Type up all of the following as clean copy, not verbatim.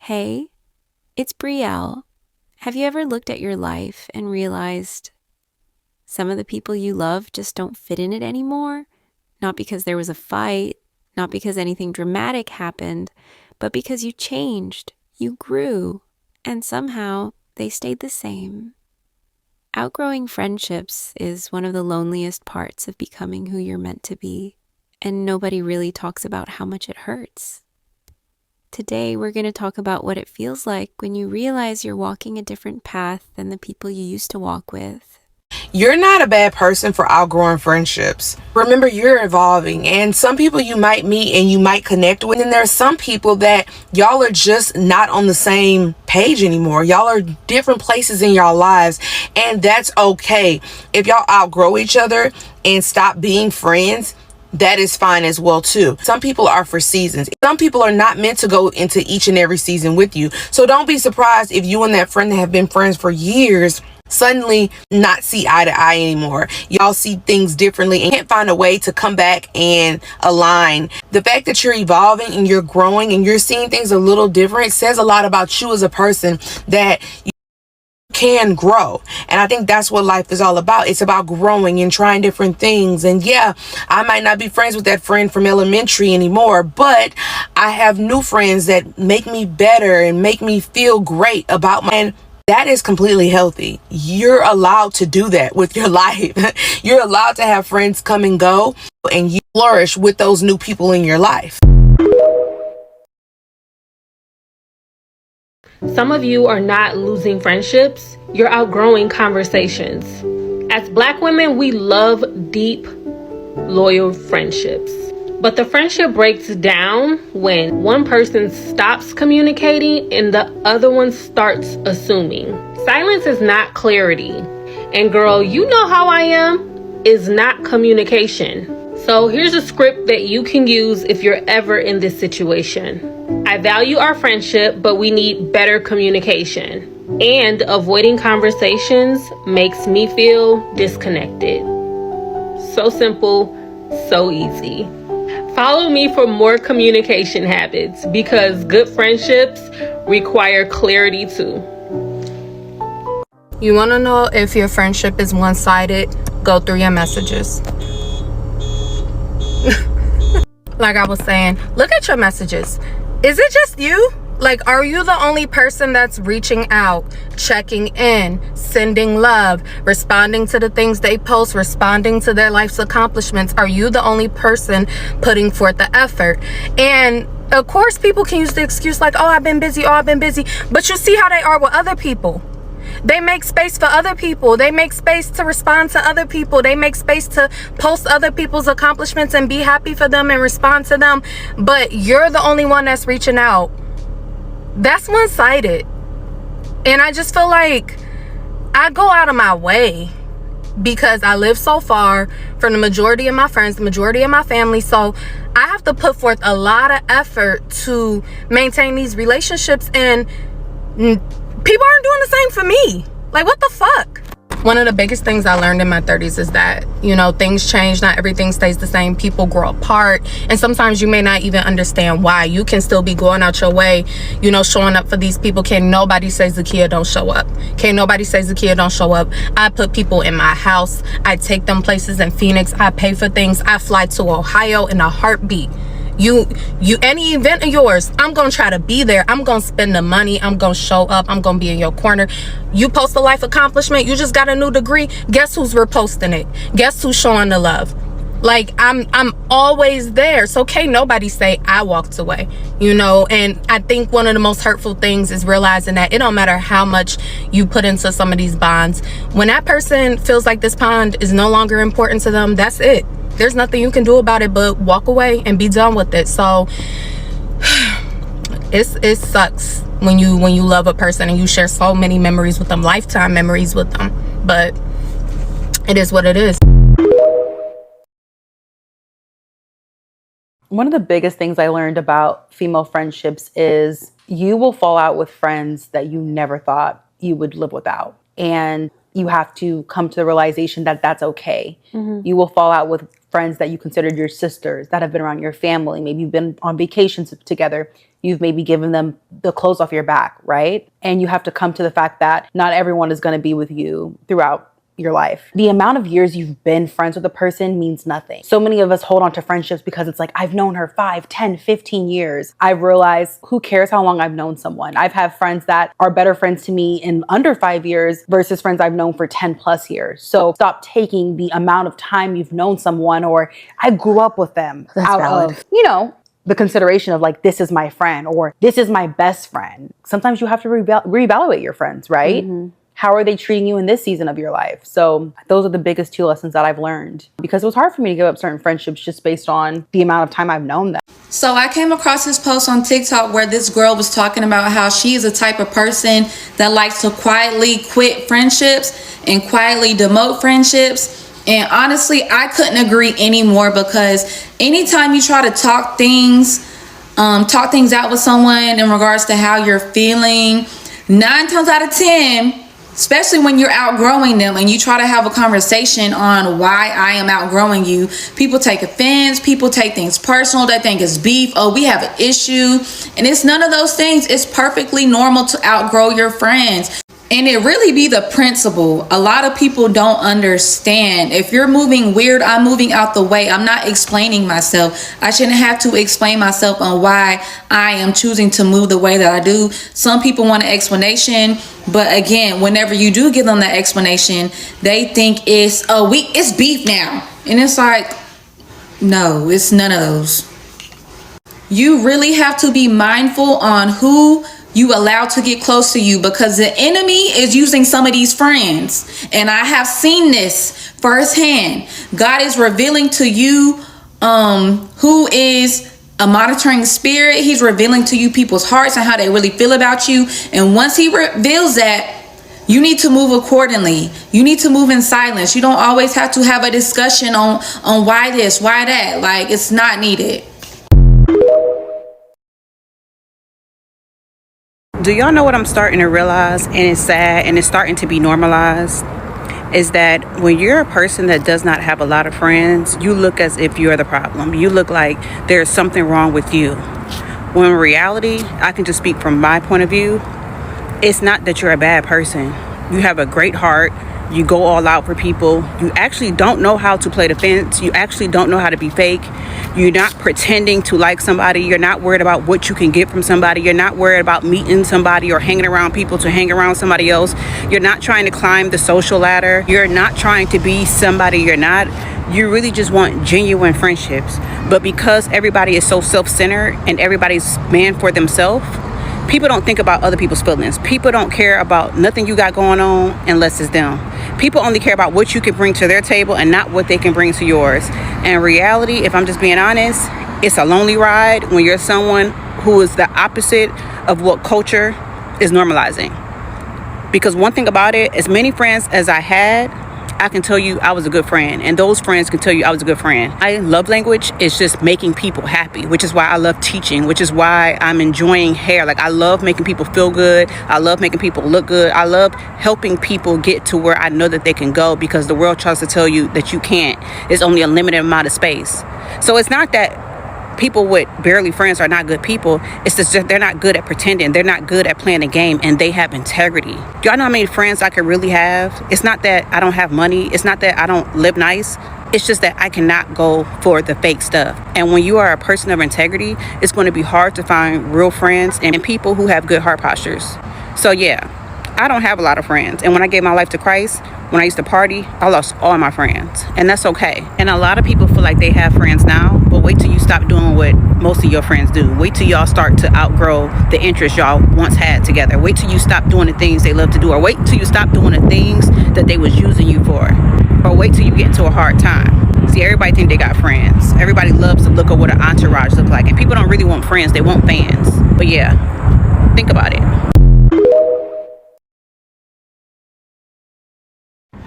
Hey, it's Brielle. Have you ever looked at your life and realized some of the people you love just don't fit in it anymore? Not because there was a fight, not because anything dramatic happened, but because you changed, you grew, and somehow they stayed the same. Outgrowing friendships is one of the loneliest parts of becoming who you're meant to be, and nobody really talks about how much it hurts. Today, we're going to talk about what it feels like when you realize you're walking a different path than the people you used to walk with. You're not a bad person for outgrowing friendships. Remember, you're evolving, and some people you might meet and you might connect with, and there are some people that y'all are just not on the same page anymore. Y'all are different places in y'all lives, and that's okay. If y'all outgrow each other and stop being friends, that is fine as well too. Some people are for seasons. Some people are not meant to go into each and every season with you. So don't be surprised if you and that friend that have been friends for years suddenly not see eye to eye anymore. Y'all see things differently and can't find a way to come back and align. The fact that you're evolving and you're growing and you're seeing things a little different says a lot about you as a person, that you can grow. And I think that's what life is all about. It's about growing and trying different things. And yeah, I might not be friends with that friend from elementary anymore, but I have new friends that make me better and make me feel great about and that is completely healthy. You're allowed to do that with your life. You're allowed to have friends come and go, and you flourish with those new people in your life. Some of you are not losing friendships, you're outgrowing conversations. As Black women, we love deep, loyal friendships. But the friendship breaks down when one person stops communicating and the other one starts assuming. Silence is not clarity. And girl, you know how I am, is not communication. So here's a script that you can use if you're ever in this situation. I value our friendship, but we need better communication. And avoiding conversations makes me feel disconnected. So simple, so easy. Follow me for more communication habits, because good friendships require clarity too. You want to know if your friendship is one-sided? Go through your messages. Like I was saying, look at your messages. Is it just you? Like, are you the only person that's reaching out, checking in, sending love, responding to the things they post, responding to their life's accomplishments? Are you the only person putting forth the effort? And of course, people can use the excuse like, oh, I've been busy, but you see how they are with other people. They make space for other people. They make space to respond to other people. They make space to post other people's accomplishments and be happy for them and respond to them. But you're the only one that's reaching out. That's one-sided. And I just feel like I go out of my way because I live so far from the majority of my friends, the majority of my family. So I have to put forth a lot of effort to maintain these relationships, and people aren't doing the same for me. Like, what the fuck? One of the biggest things I learned in my 30s is that, things change. Not everything stays the same. People grow apart. And sometimes you may not even understand why. You can still be going out your way, showing up for these people. Can't nobody say Zakia don't show up. Can't nobody say Zakia don't show up. I put people in my house. I take them places in Phoenix. I pay for things. I fly to Ohio in a heartbeat. You any event of yours, I'm gonna try to be there. I'm gonna spend the money. I'm gonna show up. I'm gonna be in your corner. You post a life accomplishment, you just got a new degree, guess who's reposting it? Guess who's showing the love? Like, I'm always there. So can't nobody say I walked away, and I think one of the most hurtful things is realizing that it don't matter how much you put into some of these bonds. When that person feels like this bond is no longer important to them, that's it. There's nothing you can do about it but walk away and be done with it. So it sucks when you love a person and you share so many memories with them, lifetime memories with them. But it is what it is. One of the biggest things I learned about female friendships is you will fall out with friends that you never thought you would live without. And you have to come to the realization that that's okay. Mm-hmm. You will fall out with friends that you considered your sisters that have been around your family. Maybe you've been on vacations together. You've maybe given them the clothes off your back, right? And you have to come to the fact that not everyone is going to be with you throughout your life. The amount of years you've been friends with a person means nothing. So many of us hold on to friendships because it's like, I've known her 5, 10, 15 years. I've realized, who cares how long I've known someone? I've had friends that are better friends to me in under 5 years versus friends I've known for 10 plus years. So stop taking the amount of time you've known someone, or I grew up with them, out of, the consideration of like, this is my friend or this is my best friend. Sometimes you have to reevaluate your friends, right? Mm-hmm. How are they treating you in this season of your life? So those are the biggest 2 lessons that I've learned, because it was hard for me to give up certain friendships just based on the amount of time I've known them. So I came across this post on TikTok where this girl was talking about how she is a type of person that likes to quietly quit friendships and quietly demote friendships. And honestly, I couldn't agree anymore, because anytime you try to talk things out with someone in regards to how you're feeling, 9 times out of 10, especially when you're outgrowing them and you try to have a conversation on why I am outgrowing you, people take offense, people take things personal, they think it's beef, oh, we have an issue, and it's none of those things. It's perfectly normal to outgrow your friends. And it really be the principle. A lot of people don't understand. If you're moving weird, I'm moving out the way. I'm not explaining myself. I shouldn't have to explain myself on why I am choosing to move the way that I do. Some people want an explanation, but again, whenever you do give them that explanation, they think it's beef now. And it's like, no, it's none of those. You really have to be mindful on who you allow to get close to you, because the enemy is using some of these friends. And I have seen this firsthand. God is revealing to you who is a monitoring spirit. He's revealing to you people's hearts and how they really feel about you. And once he reveals that, you need to move accordingly. You need to move in silence. You don't always have to have a discussion on why this, why that. Like, it's not needed. Do y'all know what I'm starting to realize, and it's sad and it's starting to be normalized, is that when you're a person that does not have a lot of friends, you look as if you're the problem. You look like there's something wrong with you. When in reality, I can just speak from my point of view, it's not that you're a bad person. You have a great heart. You go all out for people. You actually don't know how to play the fence. You actually don't know how to be fake. You're not pretending to like somebody. You're not worried about what you can get from somebody. You're not worried about meeting somebody or hanging around people to hang around somebody else. You're not trying to climb the social ladder. You're not trying to be somebody you're not. You really just want genuine friendships. But because everybody is so self-centered and everybody's man for themselves, people don't think about other people's feelings. People don't care about nothing you got going on unless it's them. People only care about what you can bring to their table and not what they can bring to yours. And in reality, if I'm just being honest, it's a lonely ride when you're someone who is the opposite of what culture is normalizing. Because one thing about it, as many friends as I had, I can tell you I was a good friend, and those friends can tell you I was a good friend. I love language. It's just making people happy, which is why I love teaching, which is why I'm enjoying hair. Like, I love making people feel good. I love making people look good. I love helping people get to where I know that they can go, because the world tries to tell you that you can't. There's only a limited amount of space. So it's not that people with barely friends are not good people. It's just they're not good at pretending. They're not good at playing a game, and they have integrity. Y'all know how many friends I could really have? It's not that I don't have money. It's not that I don't live nice. It's just that I cannot go for the fake stuff. And when you are a person of integrity, it's going to be hard to find real friends and people who have good heart postures. So yeah, I don't have a lot of friends. And when I gave my life to Christ, when I used to party, I lost all my friends. And that's okay. And a lot of people feel like they have friends now, but wait till you stop doing what most of your friends do. Wait till y'all start to outgrow the interests y'all once had together. Wait till you stop doing the things they love to do. Or wait till you stop doing the things that they was using you for. Or wait till you get into a hard time. See, everybody think they got friends. Everybody loves to look at what an entourage look like. And people don't really want friends. They want fans. But yeah, think about it.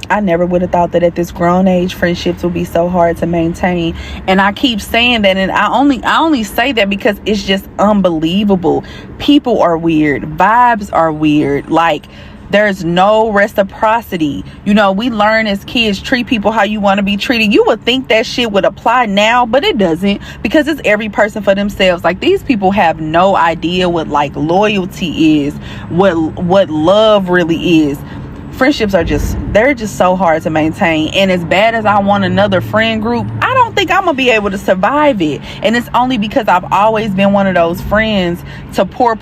I never would have thought that at this grown age, friendships would be so hard to maintain. And I keep saying that, and I only say that because it's just unbelievable. People are weird. Vibes are weird. Like, There's no reciprocity. You know, we learn as kids, treat people how you want to be treated. You would think that shit would apply now, but it doesn't, because it's every person for themselves. Like, these people have no idea what like loyalty is, what love really is. Friendships are they're just so hard to maintain. And as bad as I want another friend group, I don't think I'm gonna be able to survive it. And it's only because I've always been one of those friends to pour,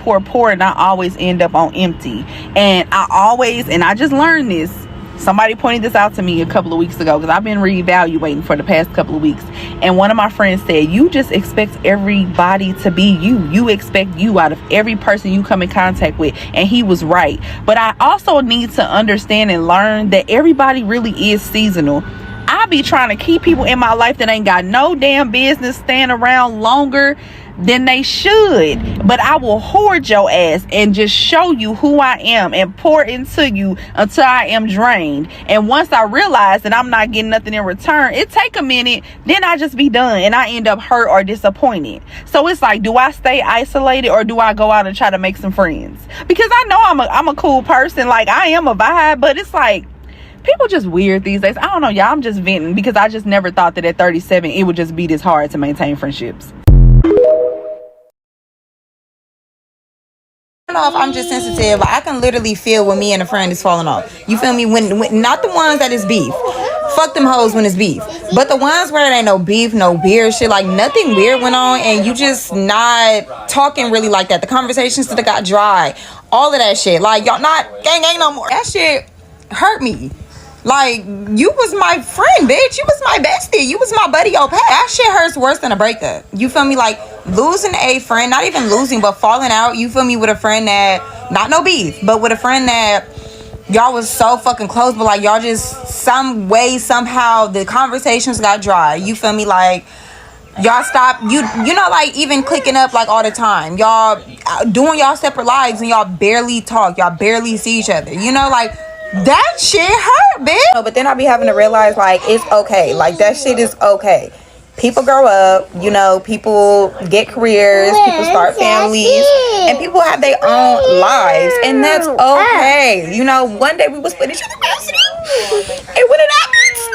and I always end up on empty. And I just learned this. Somebody pointed this out to me a couple of weeks ago, because I've been reevaluating for the past couple of weeks. And one of my friends said, you just expect everybody to be you. You expect you out of every person you come in contact with. And he was right. But I also need to understand and learn that everybody really is seasonal. I be trying to keep people in my life that ain't got no damn business staying around longer than they should. But I will hoard your ass and just show you who I am and pour into you until I am drained. And once I realize that I'm not getting nothing in return, it take a minute, then I just be done and I end up hurt or disappointed. So it's like, do I stay isolated or do I go out and try to make some friends? Because I know I'm a cool person, like I am a vibe, but it's like, people just weird these days. I don't know, y'all. I'm just venting because I just never thought that at 37 it would just be this hard to maintain friendships. I don't know if I'm just sensitive, but I can literally feel when me and a friend is falling off. You feel me? When not the ones that is beef. Fuck them hoes when it's beef. But the ones where it ain't no beef, no weird shit, like nothing weird went on, and you just not talking really like that. The conversations that got dry, all of that shit. Like, y'all not gang no more. That shit hurt me. Like, you was my friend, bitch. You was my bestie. You was my buddy. That shit hurts worse than a breakup. You feel me? Like, losing a friend, not even losing, but falling out, you feel me, with a friend that, not no beef, but with a friend that y'all was so fucking close, but like, y'all just, some way, somehow, the conversations got dry. You feel me? Like, y'all stop, you know, like, even clicking up, like, all the time. Y'all doing y'all separate lives, and y'all barely talk. Y'all barely see each other. You know, like, that shit hurt, bitch. But then I be having to realize, like, it's okay. Like, that shit is okay. People grow up, you know, people get careers, people start families, and people have their own lives, and that's okay. You know, one day we will split each other, and when it happens,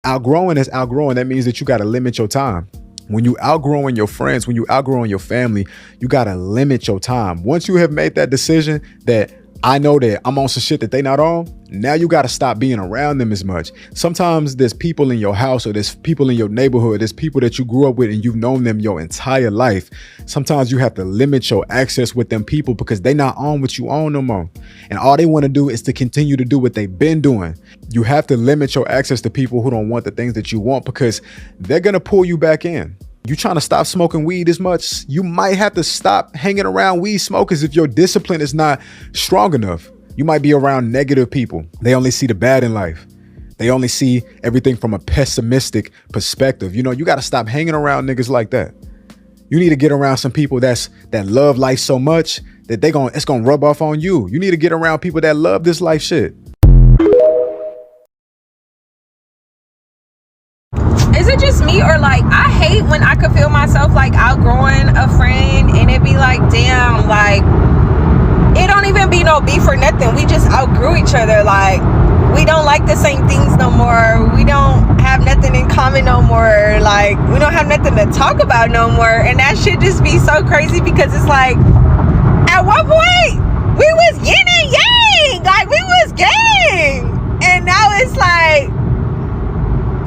outgrowing is outgrowing. That means that you got to limit your time. When you outgrowing your friends, when you outgrowing your family, you got to limit your time. Once you have made that decision that I know that I'm on some shit that they not on, now you got to stop being around them as much. Sometimes there's people in your house, or there's people in your neighborhood, there's people that you grew up with and you've known them your entire life. Sometimes you have to limit your access with them people because they not on what you own no more. And all they want to do is to continue to do what they've been doing. You have to limit your access to people who don't want the things that you want, because they're going to pull you back in. You trying to stop smoking weed as much, you might have to stop hanging around weed smokers if your discipline is not strong enough. You might be around negative people. They only see the bad in life. They only see everything from a pessimistic perspective. You know, you got to stop hanging around niggas like that. You need to get around some people that love life so much that it's gonna rub off on you. You need to get around people that love this life shit. Is it just me, or like, I hate when I could feel myself like outgrowing a friend and it be like, damn, like, it don't even be no beef or nothing. We just outgrew each other. Like, we don't like the same things no more. We don't have nothing in common no more. Like, we don't have nothing to talk about no more. And that shit just be so crazy, because it's like, at one point we was yin and yang, like we was gang, and now it's like,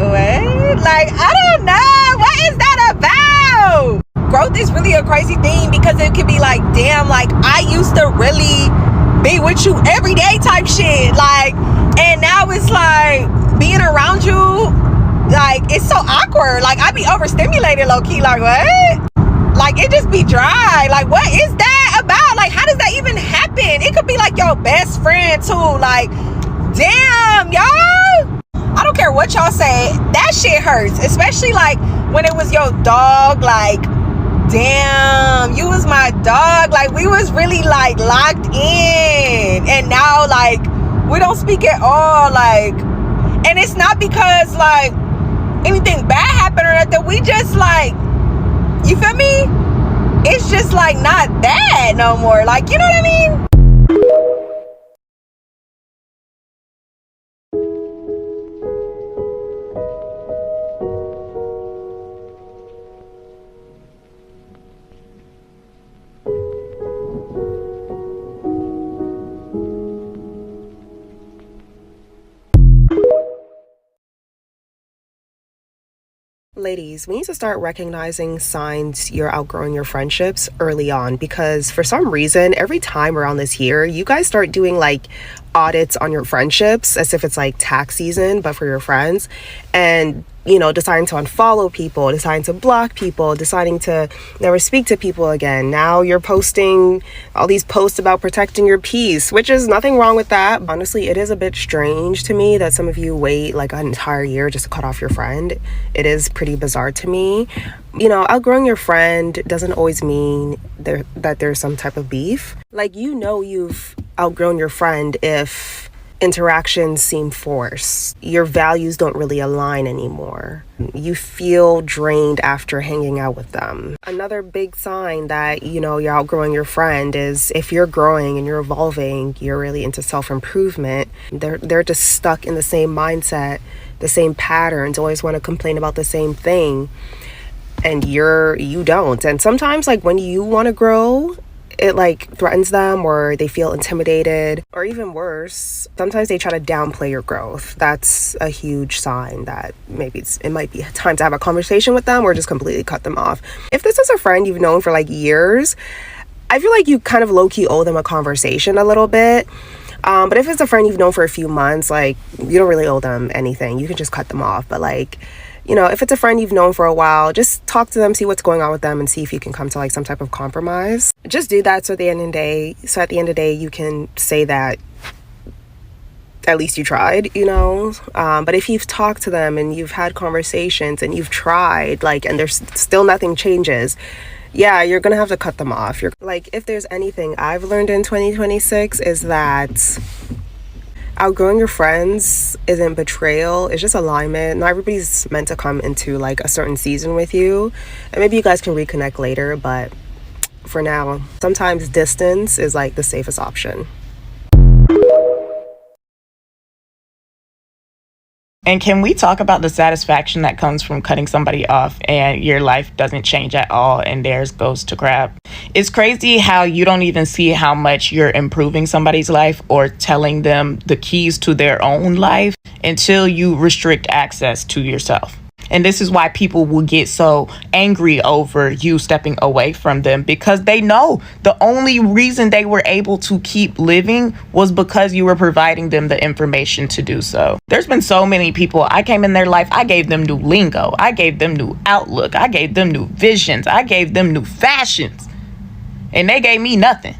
what? Like, I don't know. What is that about? Growth is really a crazy thing, because it could be like, damn, like, I used to really be with you every day type shit. Like, and now it's like, being around you, like, it's so awkward. Like, I be overstimulated low key. Like, what? Like, it just be dry. Like, what is that about? Like, how does that even happen? It could be like your best friend too. Like, damn, y'all. I don't care what y'all say, that shit hurts. Especially like when it was your dog. Like, damn, you was my dog. Like, we was really like locked in, and now like we don't speak at all. Like, and it's not because like anything bad happened or nothing. We just like, you feel me? It's just like not that no more. Like, you know what I mean? Ladies, we need to start recognizing signs you're outgrowing your friendships early on, because for some reason, every time around this year, you guys start doing like audits on your friendships as if it's like tax season, but for your friends. And deciding to unfollow people, deciding to block people, deciding to never speak to people again. Now you're posting all these posts about protecting your peace, which is nothing wrong with that. Honestly, it is a bit strange to me that some of you wait like an entire year just to cut off your friend. It is pretty bizarre to me. Outgrowing your friend doesn't always mean that there's some type of beef. Like, you've outgrown your friend if interactions seem forced. Your values don't really align anymore. You feel drained after hanging out with them. Another big sign that, you're outgrowing your friend is if you're growing and you're evolving, you're really into self-improvement. They're just stuck in the same mindset, the same patterns, always want to complain about the same thing. And you don't. And sometimes, like, when you want to grow, it like threatens them, or they feel intimidated, or even worse, sometimes they try to downplay your growth. That's a huge sign that maybe it might be time to have a conversation with them or just completely cut them off. If this is a friend you've known for like years, I feel like you kind of low-key owe them a conversation a little bit. But if it's a friend you've known for a few months, like, you don't really owe them anything. You can just cut them off. But like, if it's a friend you've known for a while, just talk to them, see what's going on with them, and see if you can come to like some type of compromise. Just do that so at the end of the day, you can say that at least you tried, But if you've talked to them and you've had conversations and you've tried, like, and there's still nothing changes, yeah, you're gonna have to cut them off. If there's anything I've learned in 2026 is that outgrowing your friends isn't betrayal, it's just alignment. Not everybody's meant to come into like a certain season with you, and maybe you guys can reconnect later, but for now, sometimes distance is like the safest option. And can we talk about the satisfaction that comes from cutting somebody off and your life doesn't change at all and theirs goes to crap? It's crazy how you don't even see how much you're improving somebody's life or telling them the keys to their own life until you restrict access to yourself. And this is why people will get so angry over you stepping away from them, because they know the only reason they were able to keep living was because you were providing them the information to do so. There's been so many people, I came in their life, I gave them new lingo, I gave them new outlook, I gave them new visions, I gave them new fashions, and they gave me nothing.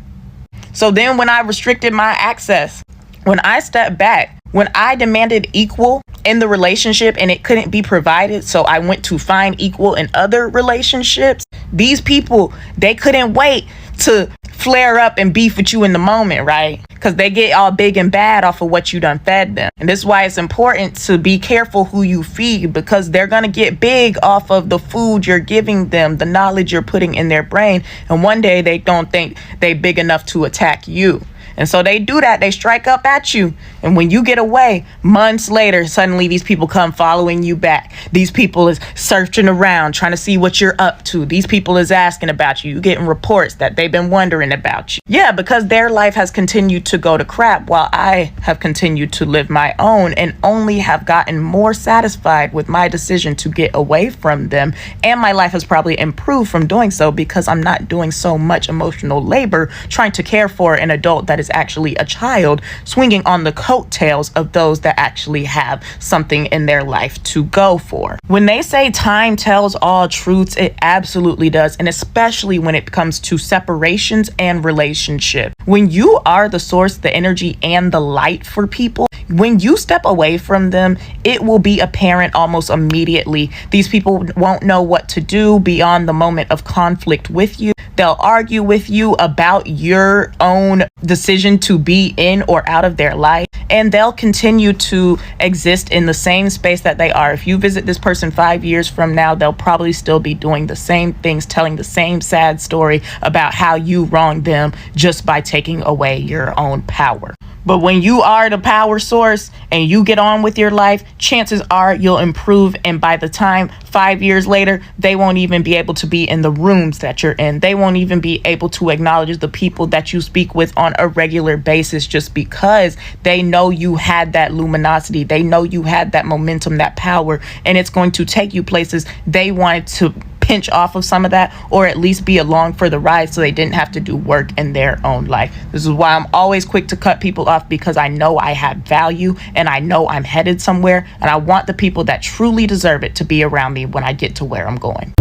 So then when I restricted my access, when I stepped back, when I demanded equal in the relationship and it couldn't be provided, so I went to find equal in other relationships, these people, they couldn't wait to flare up and beef with you in the moment, right? Because they get all big and bad off of what you done fed them. And this is why it's important to be careful who you feed, because they're going to get big off of the food you're giving them, the knowledge you're putting in their brain. And one day they don't think they big enough to attack you. And so they do that. They strike up at you. And when you get away, months later, suddenly these people come following you back. These people is searching around, trying to see what you're up to. These people is asking about you. You're getting reports that they've been wondering about you. Yeah, because their life has continued to go to crap while I have continued to live my own and only have gotten more satisfied with my decision to get away from them. And my life has probably improved from doing so because I'm not doing so much emotional labor trying to care for an adult that is actually a child, swinging on the coattails of those that actually have something in their life to go for. When they say time tells all truths, it absolutely does, and especially when it comes to separations and relationships. When you are the source, the energy, and the light for people, when you step away from them, it will be apparent almost immediately. These people won't know what to do beyond the moment of conflict with you. They'll argue with you about your own decision to be in or out of their life. and they'll continue to exist in the same space that they are. If you visit this person 5 years from now, they'll probably still be doing the same things, telling the same sad story about how you wronged them just by taking away your own power. But when you are the power source and you get on with your life, chances are you'll improve. And by the time 5 years later, they won't even be able to be in the rooms that you're in. They won't even be able to acknowledge the people that you speak with on a regular basis, just because they know you had that luminosity. They know you had that momentum, that power, and it's going to take you places they wanted to pinch off of some of that, or at least be along for the ride so they didn't have to do work in their own life. This is why I'm always quick to cut people off, because I know I have value and I know I'm headed somewhere, and I want the people that truly deserve it to be around me when I get to where I'm going.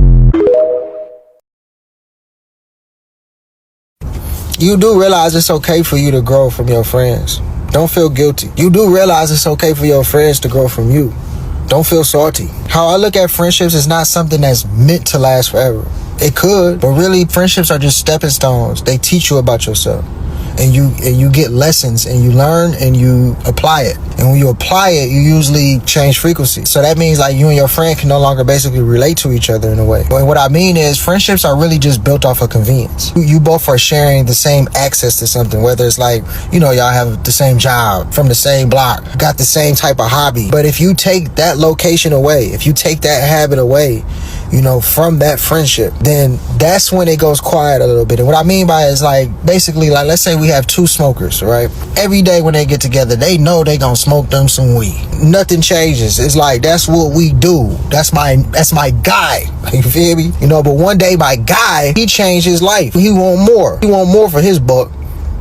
You do realize it's okay for you to grow from your friends. Don't feel guilty. You do realize it's okay for your friends to grow from you. Don't feel salty. How I look at friendships is not something that's meant to last forever. It could, but really friendships are just stepping stones. They teach you about yourself. And you get lessons and you learn and you apply it. And when you apply it, you usually change frequency. So that means like you and your friend can no longer basically relate to each other in a way. But what I mean is friendships are really just built off of convenience. You both are sharing the same access to something, whether it's like, y'all have the same job, from the same block, got the same type of hobby. But if you take that location away, if you take that habit away, from that friendship, then that's when it goes quiet a little bit. And what I mean by it is like, basically, like, let's say we have two smokers, right? Every day when they get together, they know they gonna smoke them some weed. Nothing changes. It's like, that's what we do. That's my guy. You feel me? But one day my guy, he changed his life. He want more. He want more for his buck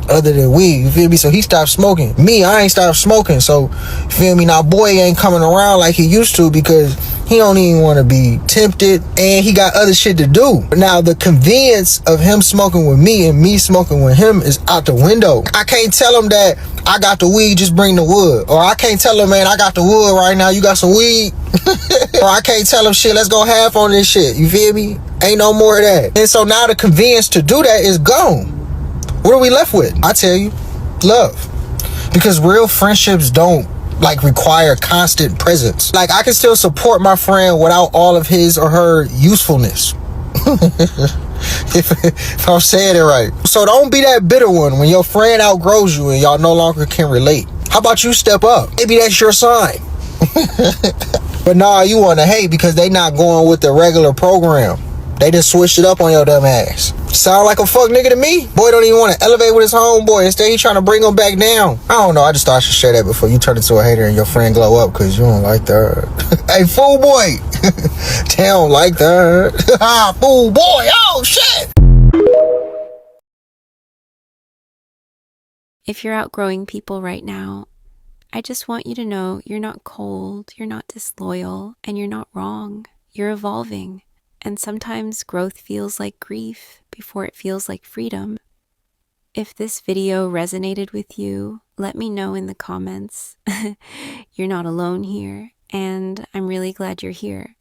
other than weed, you feel me? So he stopped smoking. Me, I ain't stopped smoking. So, you feel me? Now, boy ain't coming around like he used to because he don't even want to be tempted and he got other shit to do. Now, the convenience of him smoking with me and me smoking with him is out the window. I can't tell him that I got the weed, just bring the wood. Or I can't tell him, man, I got the wood right now, you got some weed? Or I can't tell him, shit, let's go half on this shit. You feel me? Ain't no more of that. And so now the convenience to do that is gone. What are we left with? I tell you, love. Because real friendships don't require constant presence. I can still support my friend without all of his or her usefulness. if I'm saying it right. So don't be that bitter one when your friend outgrows you and y'all no longer can relate. How about you step up? Maybe that's your sign. But nah, you want to hate because they not going with the regular program. They just switched it up on your dumb ass. Sound like a fuck nigga to me. Boy don't even want to elevate with his homeboy. Instead, he trying to bring him back down. I don't know. I just thought I should share that before you turn into a hater and your friend glow up because you don't like that. Hey, fool boy. They don't like that. Fool boy. Oh, shit. If you're outgrowing people right now, I just want you to know you're not cold, you're not disloyal, and you're not wrong. You're evolving. And sometimes growth feels like grief before it feels like freedom. If this video resonated with you, let me know in the comments. You're not alone here, and I'm really glad you're here.